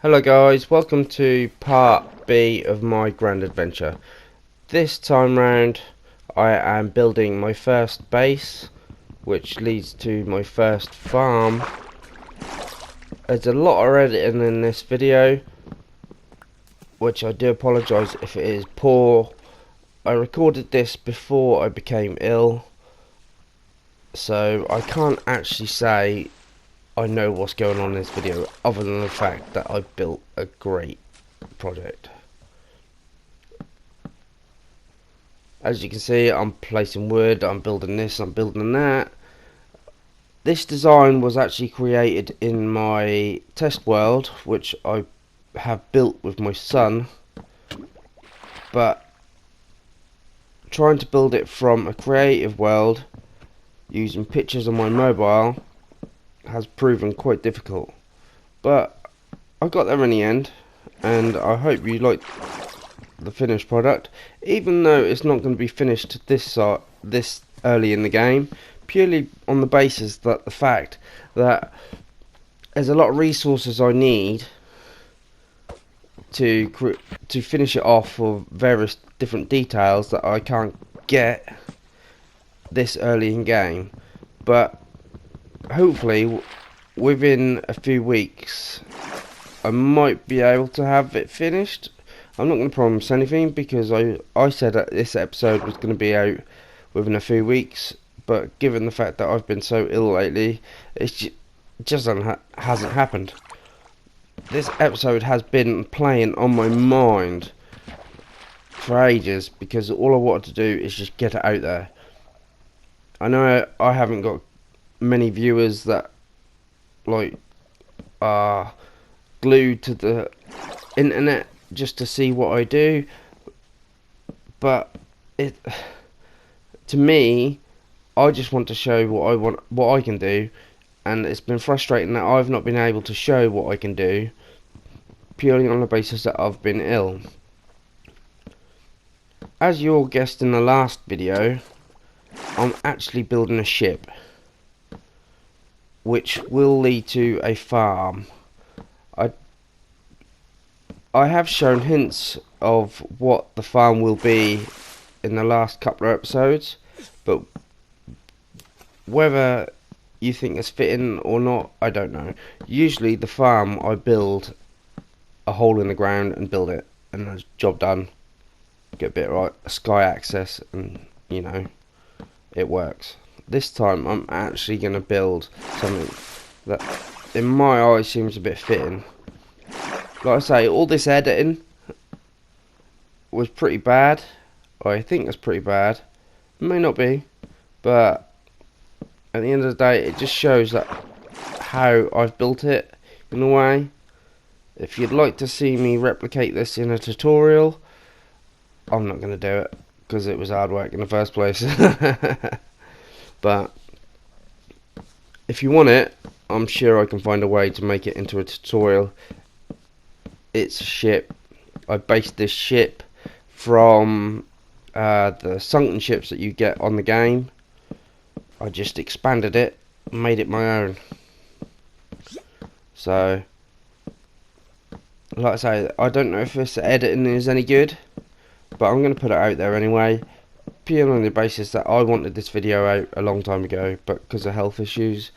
Hello guys, welcome to part B of my grand adventure. This time round I am building my first base, which leads to my first farm. There's a lot of editing in this video, which I do apologise if it is poor. I recorded this before I became ill, so I can't actually say I know what's going on in this video, other than the fact that I built a great project. As you can see, I'm placing wood, I'm building this, I'm building that. This design was actually created in my test world, which I have built with my son, but trying to build it from a creative world using pictures on my mobile has proven quite difficult, but I got there in the end, and I hope you like the finished product, even though it's not going to be finished this early in the game, purely on the basis that the fact that there's a lot of resources I need to finish it off for various different details that I can't get this early in game, but hopefully within a few weeks I might be able to have it finished. I'm not going to promise anything, because I said that this episode was going to be out within a few weeks, but given the fact that I've been so ill lately, it just hasn't happened. This episode has been playing on my mind for ages, because all I wanted to do is just get it out there. I know I haven't got many viewers that like are glued to the internet just to see what I do, but to me, I just want to show what I can do, and it's been frustrating that I've not been able to show what I can do purely on the basis that I've been ill. As you all guessed in the last video, I'm actually building a ship which will lead to a farm. I have shown hints of what the farm will be in the last couple of episodes, but whether you think it's fitting or not, I don't know. Usually the farm, I build a hole in the ground and build it, and that's job done. Get a bit right, sky access, and you know, it works. This time I'm actually going to build something that in my eyes seems a bit fitting. Like I say, all this editing was pretty bad. I think it's pretty bad. It may not be, but at the end of the day, it just shows that how I've built it in a way. If you'd like to see me replicate this in a tutorial, I'm not going to do it, because it was hard work in the first place. But if you want it, I'm sure I can find a way to make it into a tutorial. It's a ship. I based this ship from the sunken ships that you get on the game. I just expanded it and made it my own. So, like I say, I don't know if this editing is any good, but I'm going to put it out there anyway, purely on the basis that I wanted this video out a long time ago, but because of health issues,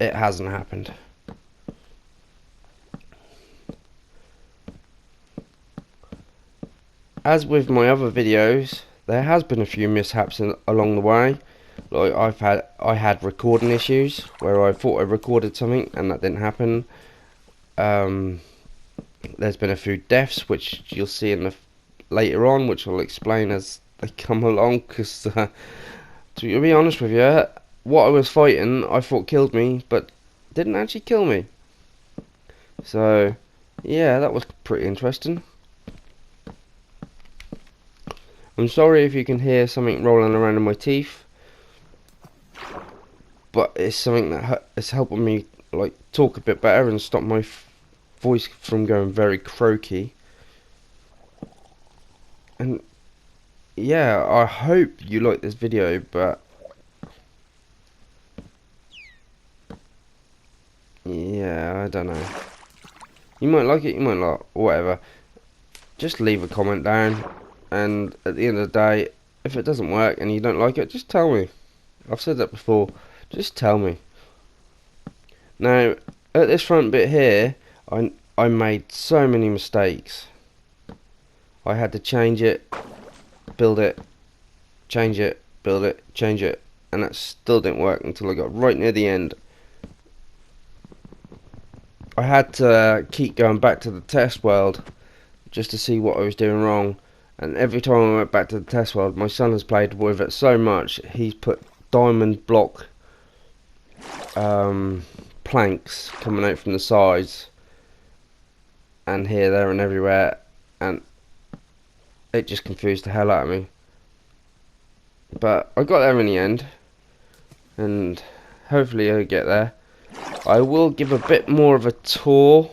it hasn't happened. As with my other videos, there has been a few mishaps along the way. Like I had recording issues where I thought I recorded something and that didn't happen. There's been a few deaths, which you'll see in the later on, which I'll explain as they come along. Because to be honest with you, what I was fighting I thought killed me, but didn't actually kill me. So yeah, that was pretty interesting. I'm sorry if you can hear something rolling around in my teeth, but it's something that is helping me like talk a bit better and stop my voice from going very croaky. And yeah, I hope you like this video, but yeah, I don't know. You might like it, you might not, or whatever. Just leave a comment down, and at the end of the day, if it doesn't work and you don't like it, just tell me. I've said that before. Just tell me. Now, at this front bit here, I made so many mistakes. I had to change it, build it, change it, build it, change it, and that still didn't work until I got right near the end. I had to keep going back to the test world just to see what I was doing wrong, and every time I went back to the test world, my son has played with it so much, he's put diamond block planks coming out from the sides and here, there and everywhere, and it just confused the hell out of me. But I got there in the end, and hopefully I'll get there. I will give a bit more of a tour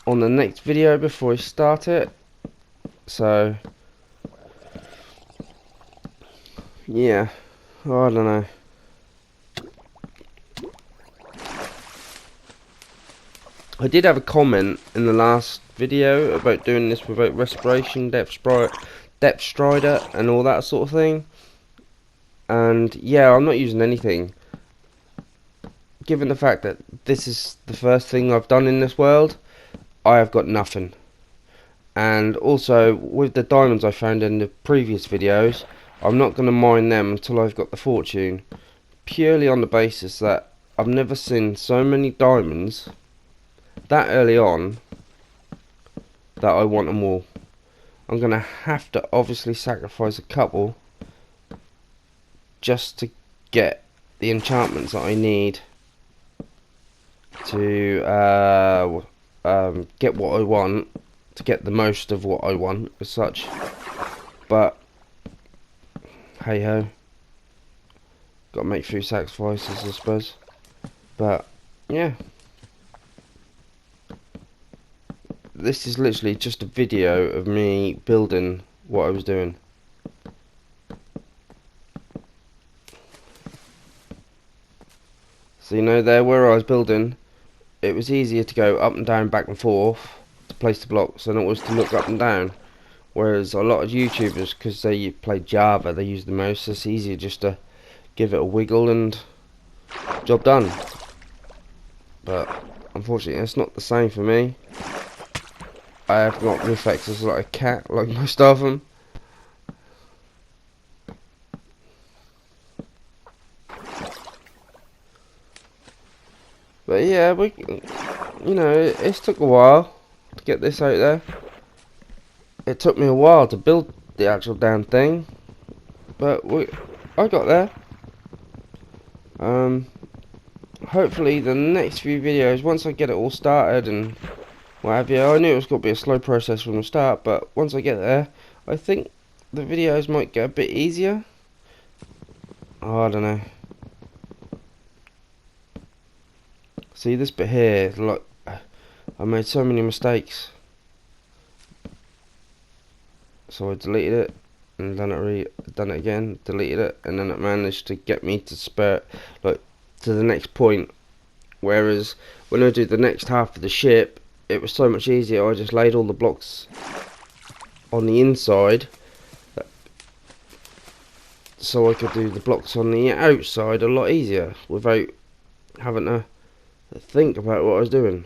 on the next video before I start it. So yeah, I don't know. I did have a comment in the last video about doing this without respiration, depth strider and all that sort of thing. And yeah, I'm not using anything. Given the fact that this is the first thing I've done in this world, I have got nothing. And also, with the diamonds I found in the previous videos, I'm not going to mine them until I've got the fortune. Purely on the basis that I've never seen so many diamonds that early on that I want them all. I'm going to have to obviously sacrifice a couple just to get the enchantments that I need to get what I want, to get the most of what I want as such. But hey ho, gotta make few sacrifices, I suppose. But yeah, this is literally just a video of me building what I was doing. So you know, there where I was building, it was easier to go up and down, back and forth to place the blocks than it was to look up and down. Whereas a lot of YouTubers, because they play Java, they use the mouse, it's easier just to give it a wiggle and job done. But unfortunately, it's not the same for me. I have got reflexes like a cat, like most of them. But yeah, you know, it's took a while to get this out there. It took me a while to build the actual damn thing, but I got there. Hopefully the next few videos, once I get it all started and what have you, I knew it was going to be a slow process from the start, but once I get there, I think the videos might get a bit easier. Oh, I don't know. See this bit here, like, I made so many mistakes. So I deleted it and done it again, deleted it, and then it managed to get me to to the next point. Whereas when I did the next half of the ship, it was so much easier. I just laid all the blocks on the inside, so I could do the blocks on the outside a lot easier without having to think about what I was doing.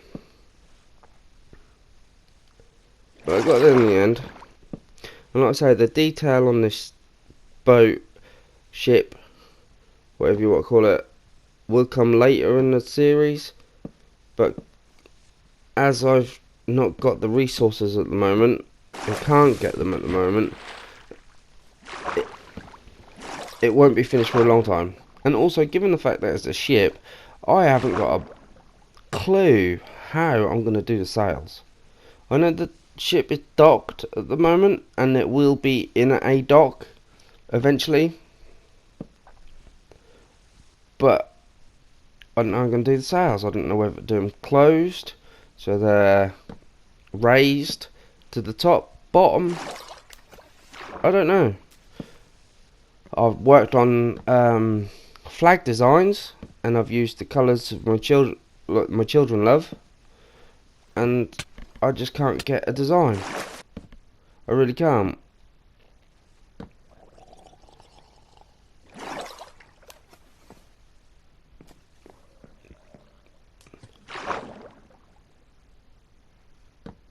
But I got there in the end. And like I say, the detail on this boat, ship, whatever you want to call it, will come later in the series. But as I've not got the resources at the moment, and can't get them at the moment, it won't be finished for a long time. And also, given the fact that it's a ship, I haven't got a clue how I'm going to do the sails. I know the ship is docked at the moment, and it will be in a dock eventually, but I don't know how I'm going to do the sails. I don't know whether to do them closed, so they're raised to the top, bottom. I don't know. I've worked on flag designs, and I've used the colours of my children love, and I just can't get a design. I really can't.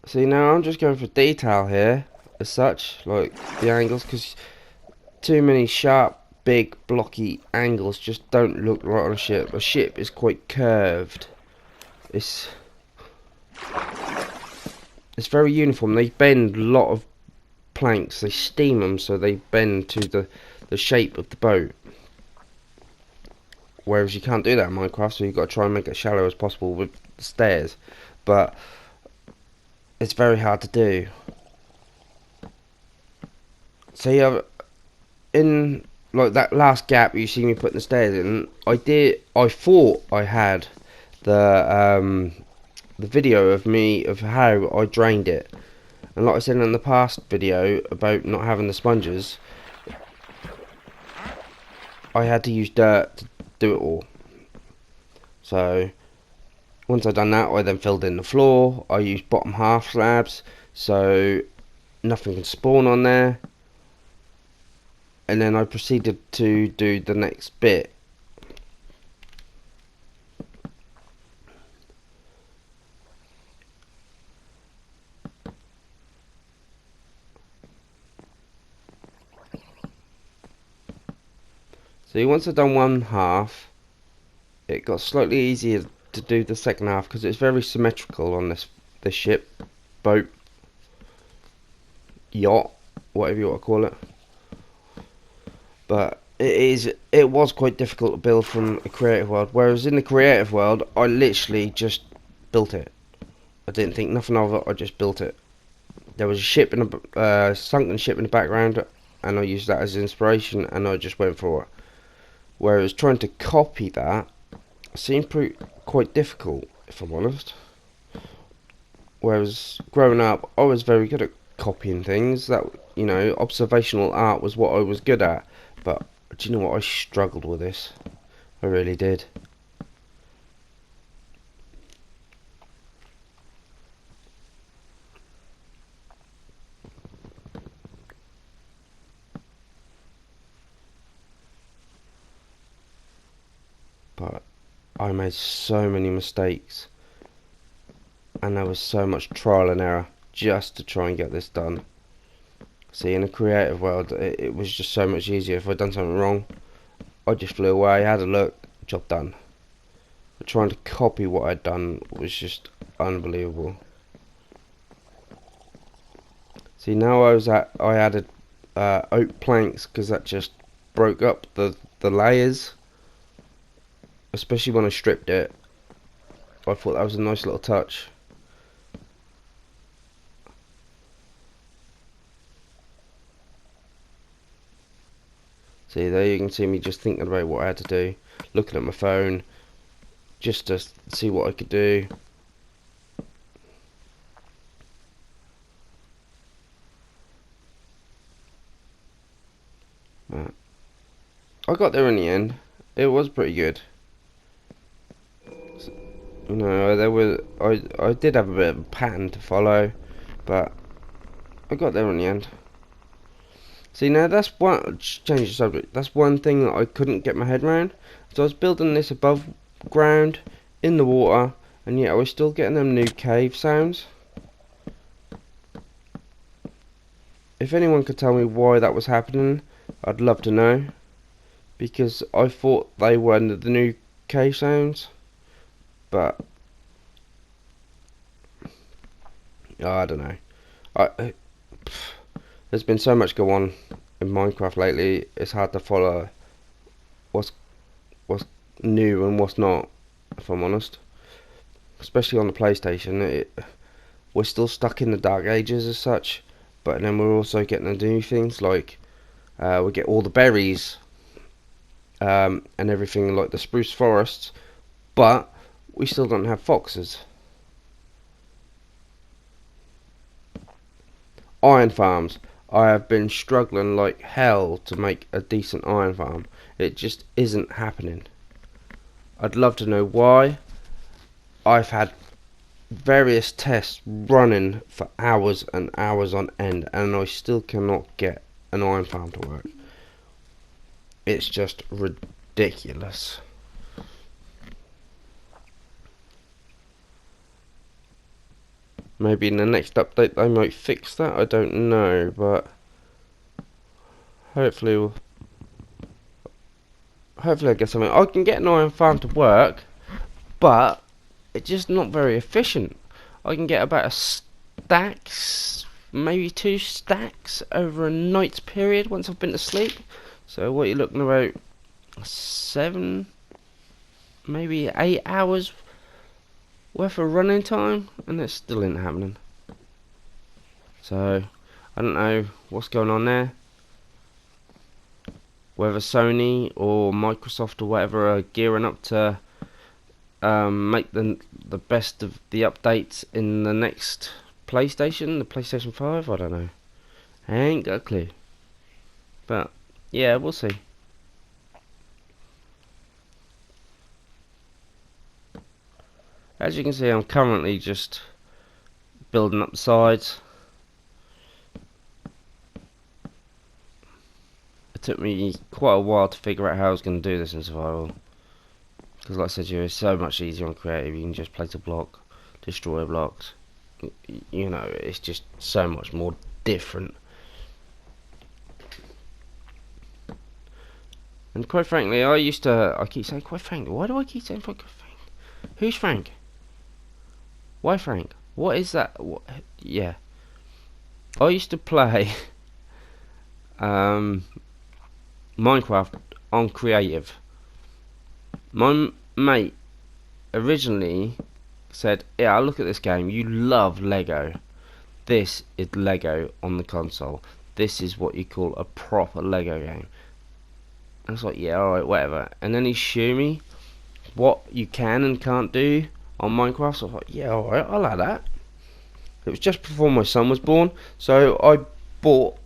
See, now I'm just going for detail here, as such, like the angles, because too many sharp, big, blocky angles just don't look right on a ship. A ship is quite curved. It's very uniform. They bend a lot of planks. They steam them so they bend to the shape of the boat. Whereas you can't do that in Minecraft, so you've got to try and make it as shallow as possible with the stairs. But it's very hard to do. So yeah, in like that last gap you see me putting the stairs in, I thought I had the video of how I drained it, and like I said in the past video about not having the sponges, I had to use dirt to do it all. So once I'd done that, I then filled in the floor. I used bottom half slabs so nothing can spawn on there, and then I proceeded to do the next bit. See, once I'd done one half, it got slightly easier to do the second half because it's very symmetrical on this ship, boat, yacht, whatever you want to call it. But it was quite difficult to build from a creative world, whereas in the creative world I literally just built it. I didn't think nothing of it, I just built it. There was a ship in a sunken ship in the background, and I used that as inspiration, and I just went for it. Whereas trying to copy that seemed quite difficult, if I'm honest. Whereas growing up, I was very good at copying things. That, you know, observational art was what I was good at. But do you know what? I struggled with this. I really did. But I made so many mistakes, and there was so much trial and error just to try and get this done. See, in a creative world, it was just so much easier. If I'd done something wrong, I just flew away, had a look, job done. But trying to copy what I'd done was just unbelievable. See, now I added oak planks because that just broke up the layers, especially when I stripped it. I thought that was a nice little touch. See, there you can see me just thinking about what I had to do, looking at my phone, just to see what I could do. I got there in the end. It was pretty good. You know, I did have a bit of a pattern to follow, but I got there in the end. See, now that's one, change the subject, that's one thing that I couldn't get my head around. So I was building this above ground, in the water, and yet I was still getting them new cave sounds. If anyone could tell me why that was happening, I'd love to know. Because I thought they were the new cave sounds, but I don't know. There's been so much go on in Minecraft lately. It's hard to follow what's new and what's not, if I'm honest. Especially on the PlayStation, we're still stuck in the dark ages as such. But then we're also getting the new things like we get all the berries and everything like the spruce forests, but we still don't have foxes. Iron farms. I have been struggling like hell to make a decent iron farm. It just isn't happening. I'd love to know why. I've had various tests running for hours and hours on end, and I still cannot get an iron farm to work. It's just ridiculous. Maybe in the next update they might fix that, I don't know, but hopefully I get something. I can get an iron farm to work, but it's just not very efficient. I can get about a stack, maybe 2 stacks over a night's period once I've been to sleep. So what you're looking about 7, maybe 8 hours worth of running time, and it still isn't happening. So I don't know what's going on there. Whether Sony or Microsoft or whatever are gearing up to make the best of the updates in the next PlayStation, the PlayStation 5, I don't know. I ain't got a clue. But yeah, we'll see. As you can see, I'm currently just building up the sides. It took me quite a while to figure out how I was going to do this in survival. Because like I said to you, it's so much easier on creative. You can just place a block, destroy blocks. You know, it's just so much more different. And quite frankly, I keep saying quite frankly. Why do I keep saying quite frankly? Who's Frank? Why Frank? What is that? What? Yeah. I used to play Minecraft on creative. My mate originally said, yeah, look at this game, you love Lego. This is Lego on the console. This is what you call a proper Lego game. I was like, yeah, alright, whatever. And then he showed me what you can and can't do on Minecraft. So I thought, yeah, alright, I'll add that. It was just before my son was born, so I bought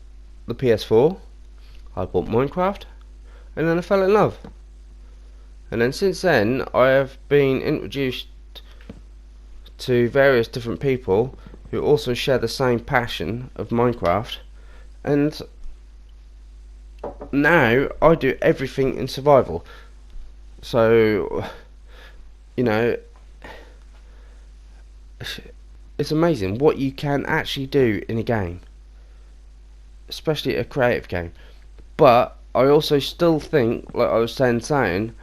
the PS4, I bought Minecraft, and then I fell in love. And then since then, I have been introduced to various different people who also share the same passion of Minecraft, and now I do everything in survival. So, you know, it's amazing what you can actually do in a game, especially a creative game. But I also still think, like I was saying,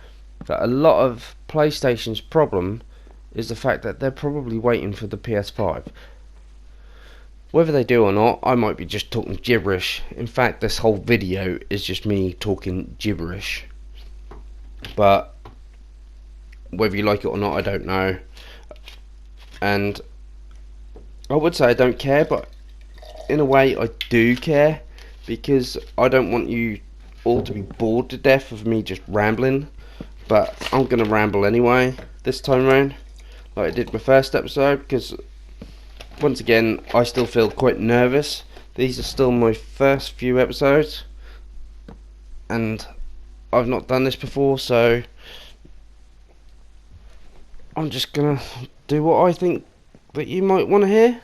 that a lot of PlayStation's problem is the fact that they're probably waiting for the PS5. Whether they do or not, I might be just talking gibberish. In fact, this whole video is just me talking gibberish. But whether you like it or not, I don't know. And I would say I don't care, but in a way I do care, because I don't want you all to be bored to death of me just rambling. But I'm going to ramble anyway this time around, like I did my first episode, because once again I still feel quite nervous. These are still my first few episodes, and I've not done this before, so I'm just going to do what I think that you might want to hear.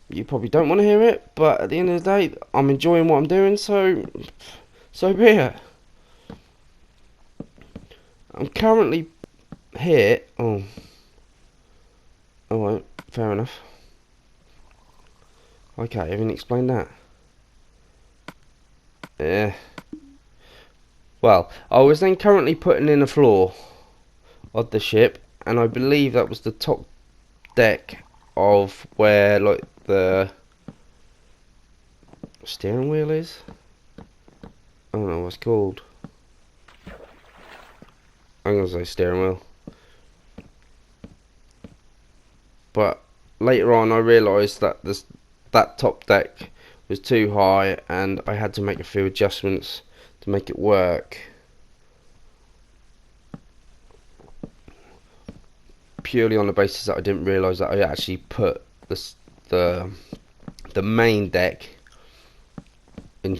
You probably don't want to hear it, but at the end of the day, I'm enjoying what I'm doing, so be it. I'm currently here. Oh, alright, fair enough. Okay, I haven't explained that. Yeah. Well, I was then currently putting in a floor of the ship, and I believe that was the top deck of where, like, the steering wheel is. I don't know what it's called. I'm gonna say steering wheel. But later on I realised that that top deck was too high, and I had to make a few adjustments to make it work. Purely on the basis that I didn't realise that I actually put the main deck in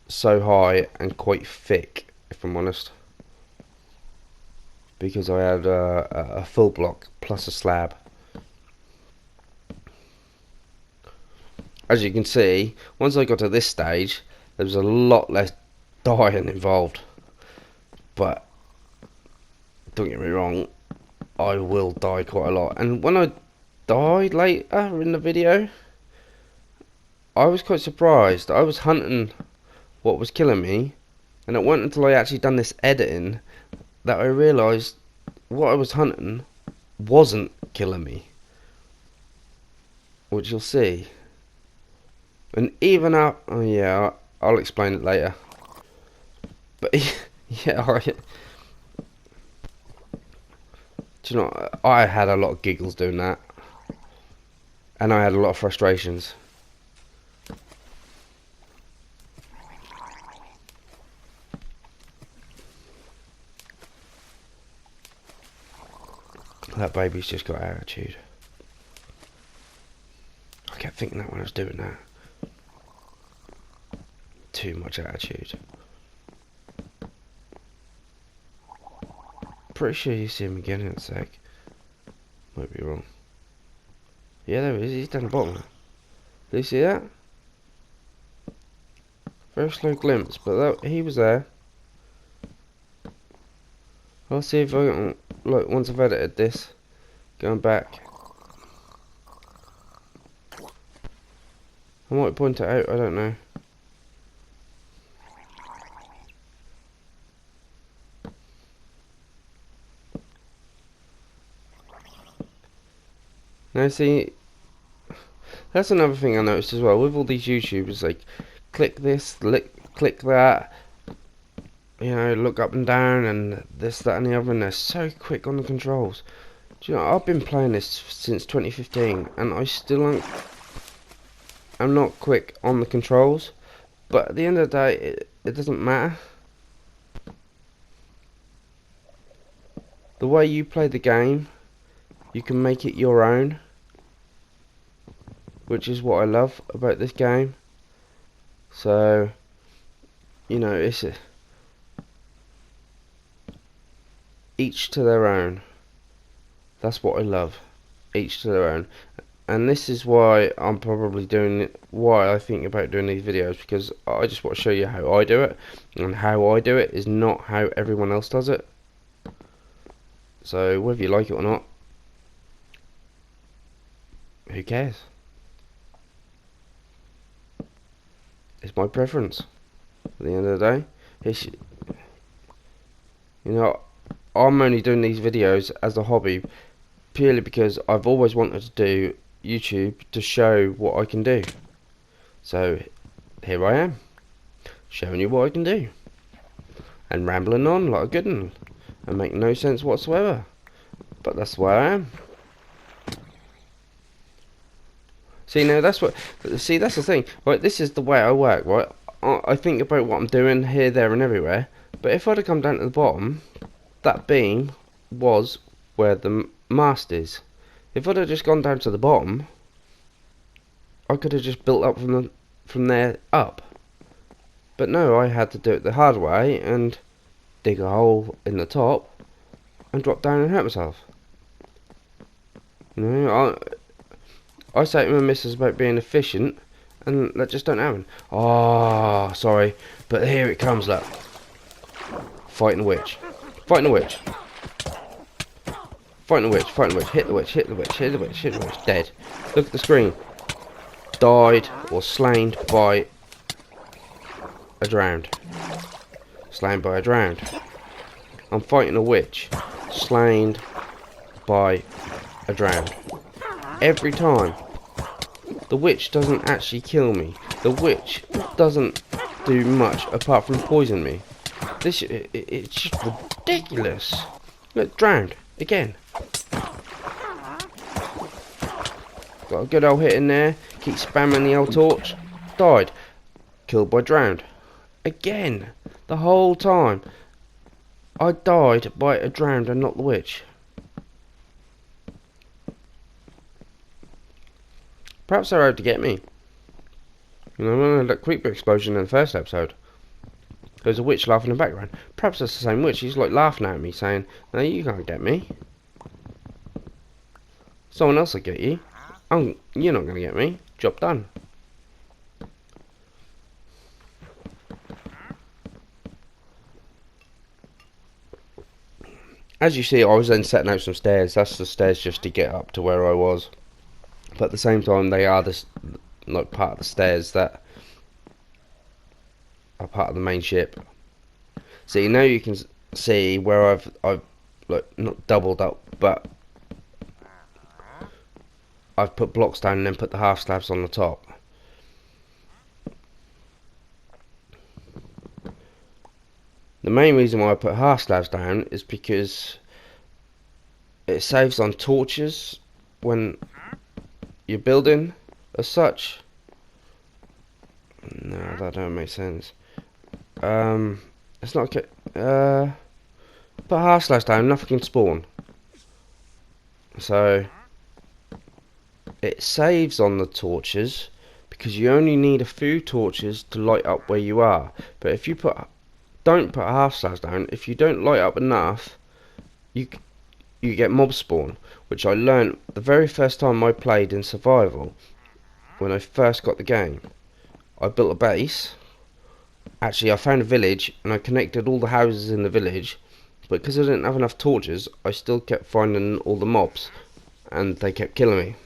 so high and quite thick, if I'm honest, because I had a full block plus a slab. as you can see, once I got to this stage, there was a lot less dying involved. But don't get me wrong, I will die quite a lot. And when I died later in the video, I was quite surprised. I was hunting what was killing me, and it wasn't until I actually done this editing that I realised what I was hunting wasn't killing me, which you'll see. And even out, oh yeah, I'll explain it later. But yeah, do you know, I had a lot of giggles doing that, and I had a lot of frustrations. That baby's just got attitude. I kept thinking that when I was doing that. Too much attitude. Pretty sure you see him again in a sec. Might be wrong. Yeah, there he is. He's down the bottom. Did you see that? Very slow glimpse, but he was there. I'll see if I can, look, once I've edited this, going back, I might point it out, I don't know. Now see, that's another thing I noticed as well, with all these YouTubers, like, click this, click that, you know, look up and down, and this, that and the other, and they're so quick on the controls. Do you know, I've been playing this since 2015, and I still I'm not quick on the controls, but at the end of the day, it doesn't matter. The way you play the game, you can make it your own, which is what I love about this game. So, you know, it's each to their own. That's what I love. Each to their own. And this is why I'm probably doing it, why I think about doing these videos, because I just want to show you how I do it, and how I do it is not how everyone else does it. So whether you like it or not, who cares? It's my preference. At the end of the day, you know, I'm only doing these videos as a hobby, purely because I've always wanted to do YouTube to show what I can do. So here I am, showing you what I can do, and rambling on like a good one, and make no sense whatsoever. But that's where I am. See, now that's what. See, that's the thing. Right, this is the way I work. Right, I think about what I'm doing here, there, and everywhere. But if I'd have come down to the bottom, that beam was where the mast is. If I'd have just gone down to the bottom, I could have just built up from there up. But no, I had to do it the hard way and dig a hole in the top and drop down and hurt myself. You know, I say to my missus about being efficient, and that just don't happen. Oh, sorry, but here it comes, look. Fighting the witch. Fighting the witch. Fighting the witch, fighting the witch, hit the witch, hit the witch, hit the witch, hit the witch, dead. Look at the screen. Died or slain by a drowned. Slain by a drowned. I'm fighting a witch. Slain by a drowned. Every time. The witch doesn't actually kill me. The witch doesn't do much apart from poison me. It's just ridiculous. Look, drowned again. Got a good old hit in there. Keep spamming the old torch. Died. Killed by drowned. Again. The whole time. I died by a drowned and not the witch. Perhaps they're out to get me. You know, when I had that creeper explosion in the first episode, there's a witch laughing in the background. Perhaps that's the same witch. She's like laughing at me, saying, "No, you can't get me. Someone else will get you. You're not going to get me. Job done." as you see, I was then setting out some stairs. That's the stairs just to get up to where I was. But at the same time, they are this like part of the stairs that are part of the main ship. See, now you can see where I've like not doubled up, but I've put blocks down and then put the half slabs on the top. The main reason why I put half slabs down is because it saves on torches when you're building as such. No, that don't make sense. It's not okay. Put half slabs down, nothing can spawn. So it saves on the torches because you only need a few torches to light up where you are. But if you don't put half slabs down, if you don't light up enough, you get mob spawn, which I learned the very first time I played in survival. When I first got the game, I built a base. Actually, I found a village and I connected all the houses in the village, but because I didn't have enough torches, I still kept finding all the mobs and they kept killing me.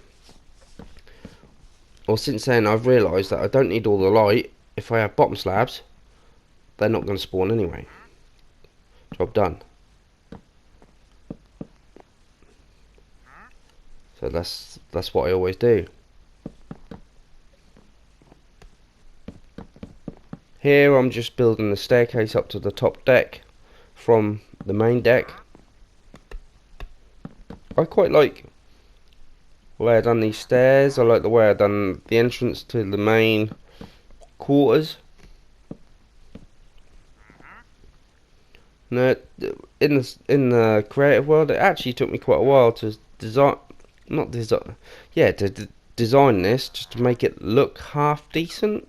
Well, since then I've realised that I don't need all the light. If I have bottom slabs, they're not going to spawn anyway. Job done. So that's what I always do. Here I'm just building the staircase up to the top deck from the main deck. I quite like the way I've done these stairs. I like the way I've done the entrance to the main quarters. No, in the creative world, it actually took me quite a while to design this just to make it look half decent.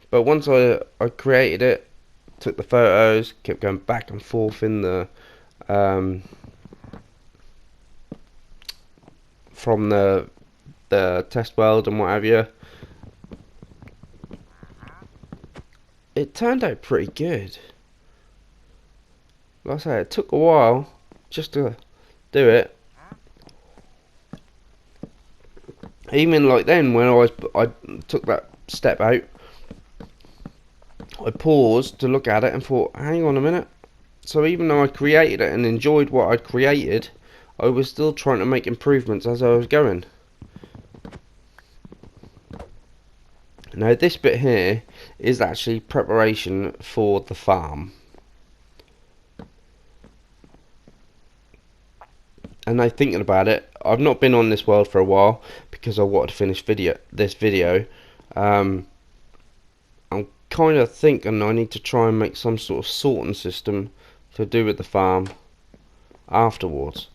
But once I created it, took the photos, kept going back and forth in the from the test world and what have you, it turned out pretty good. Like I say, it took a while just to do it. Even like then, when I took that step out, I paused to look at it and thought, hang on a minute. So even though I created it and enjoyed what I'd created, I was still trying to make improvements as I was going. Now this bit here is actually preparation for the farm. And now thinking about it, I've not been on this world for a while because I wanted to finish this video. I'm kind of thinking I need to try and make some sort of sorting system to do with the farm afterwards.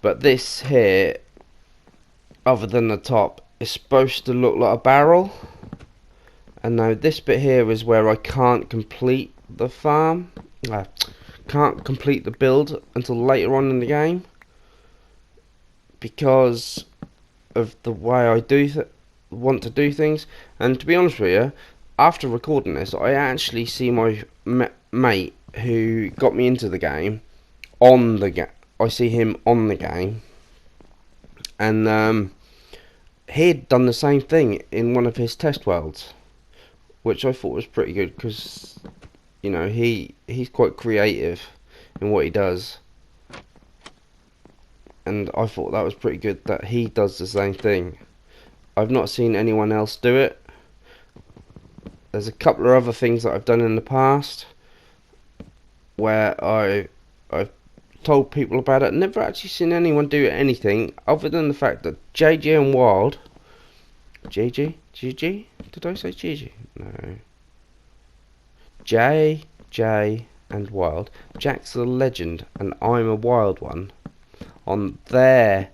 But this here, other than the top, is supposed to look like a barrel. And now this bit here is where I can't complete the farm. Can't complete the build until later on in the game because of the way I want to do things. And to be honest with you, after recording this, I actually see my mate who got me into the game on the game. I see him on the game, and he'd done the same thing in one of his test worlds, which I thought was pretty good because, you know, he's quite creative in what he does, and I thought that was pretty good that he does the same thing. I've not seen anyone else do it. There's a couple of other things that I've done in the past where I've told people about it. Never actually seen anyone do anything other than the fact that JJ and Wild, GG, did I say GG? No. JJ and Wild, Jack's the legend and I'm a wild one, on their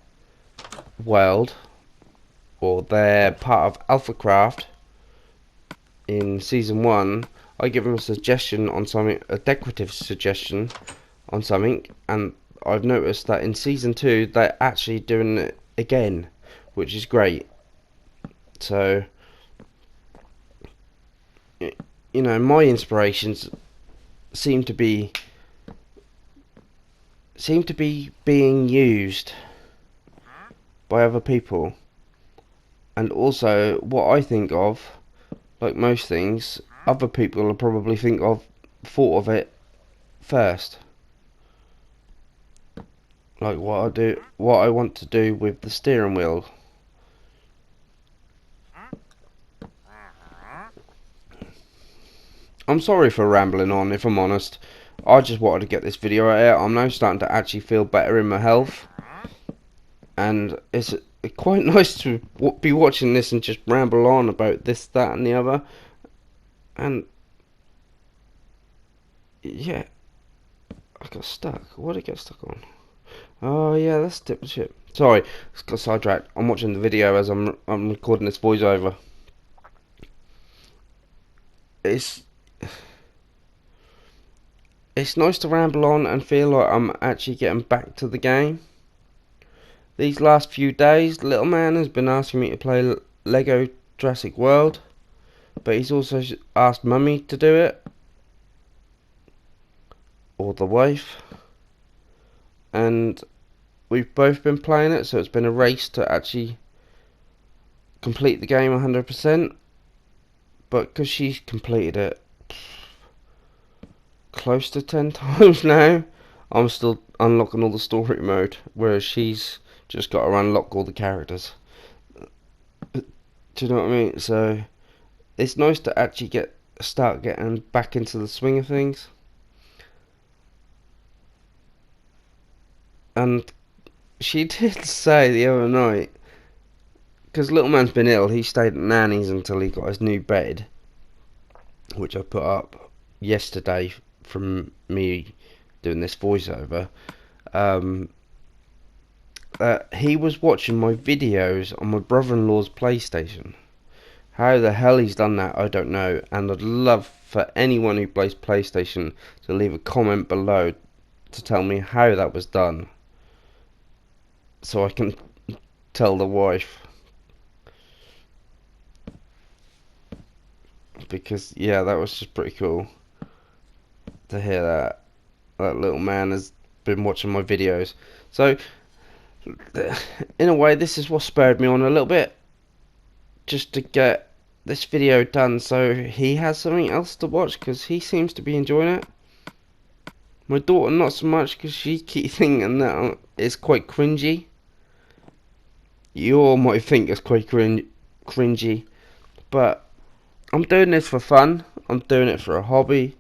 world, or their part of AlphaCraft in season 1, I give them a suggestion on something, a decorative suggestion on something, and I've noticed that in season 2 they're actually doing it again, which is great. So, you know, my inspirations seem to be being used by other people. And also, what I think of, like most things, other people will probably thought of it first. Like what I want to do with the steering wheel. I'm sorry for rambling on, if I'm honest. I just wanted to get this video out. I'm now starting to actually feel better in my health. And it's quite nice to be watching this and just ramble on about this, that and the other. And yeah, I got stuck. What did I get stuck on? Oh yeah, that's tip the ship. Sorry, just got sidetracked. I'm watching the video as I'm recording this voiceover. It's nice to ramble on and feel like I'm actually getting back to the game. These last few days, little man has been asking me to play Lego Jurassic World, but he's also asked mummy to do it, or the wife, and we've both been playing it, so it's been a race to actually complete the game 100%, but because she's completed it close to 10 times now, I'm still unlocking all the story mode, whereas she's just got to unlock all the characters. Do you know what I mean? So it's nice to actually start getting back into the swing of things. And she did say the other night, because little man's been ill, he stayed at nanny's until he got his new bed, which I put up yesterday from me doing this voiceover. He was watching my videos on my brother-in-law's PlayStation. How the hell he's done that, I don't know, and I'd love for anyone who plays PlayStation to leave a comment below to tell me how that was done, so I can tell the wife. Because yeah, that was just pretty cool to hear that little man has been watching my videos. So in a way, this is what spurred me on a little bit, just to get this video done so he has something else to watch, because he seems to be enjoying it. My daughter not so much, because she keeps thinking that it's quite cringy. You all might think it's quite cringy, but I'm doing this for fun. I'm doing it for a hobby.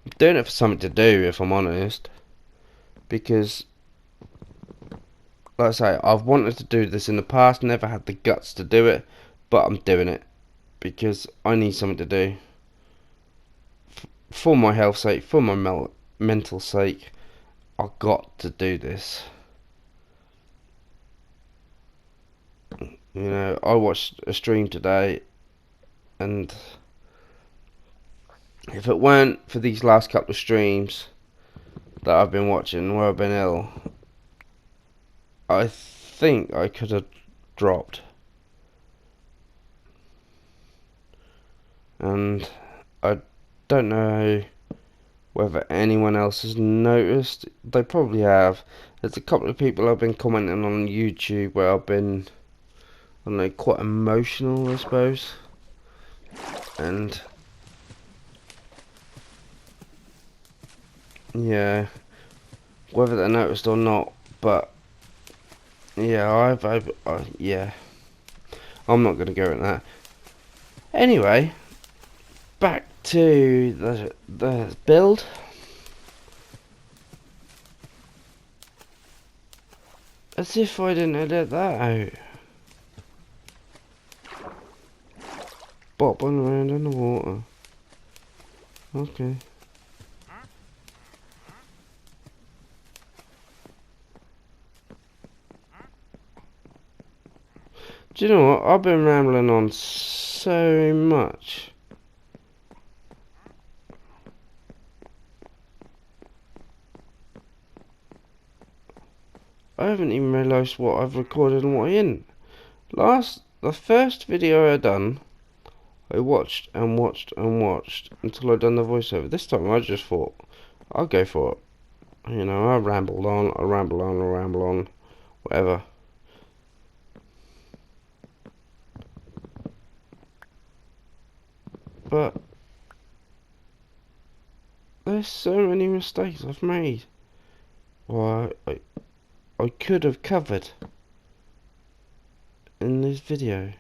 I'm doing it for something to do, if I'm honest. Because, like I say, I've wanted to do this in the past, never had the guts to do it, but I'm doing it because I need something to do. For my health's sake, for my mental sake, I've got to do this. You know, I watched a stream today, and if it weren't for these last couple of streams that I've been watching where I've been ill, I think I could have dropped. And I don't know whether anyone else has noticed. They probably have. There's a couple of people I've been commenting on YouTube where I've been, I don't know, quite emotional, I suppose. And yeah, whether they noticed or not, but yeah, yeah, I'm not gonna go at that. Anyway, back to the build. As if I didn't edit that out. Bopping around in the water. Okay. Do you know what? I've been rambling on so much. I haven't even realised what I've recorded and what I didn't. The first video I done, I watched and watched and watched until I done the voiceover. This time I just thought, I'll go for it. You know, I rambled on, whatever. But there's so many mistakes I've made. Well, I could have covered in this video.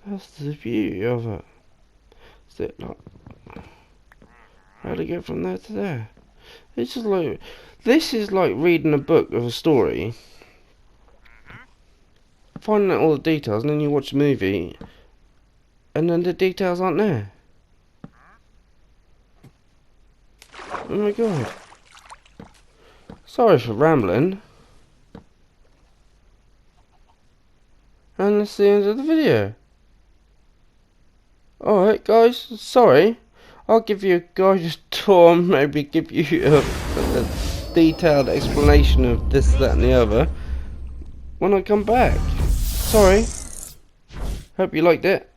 That's the beauty of it. Is it like how to get from there to there? It's just like this is like reading a book of a story, finding out all the details, and then you watch a movie, and then the details aren't there. Oh my god! Sorry for rambling. And that's the end of the video. Alright guys, sorry. I'll give you a guided tour, maybe give you a detailed explanation of this, that and the other when I come back. Sorry. Hope you liked it.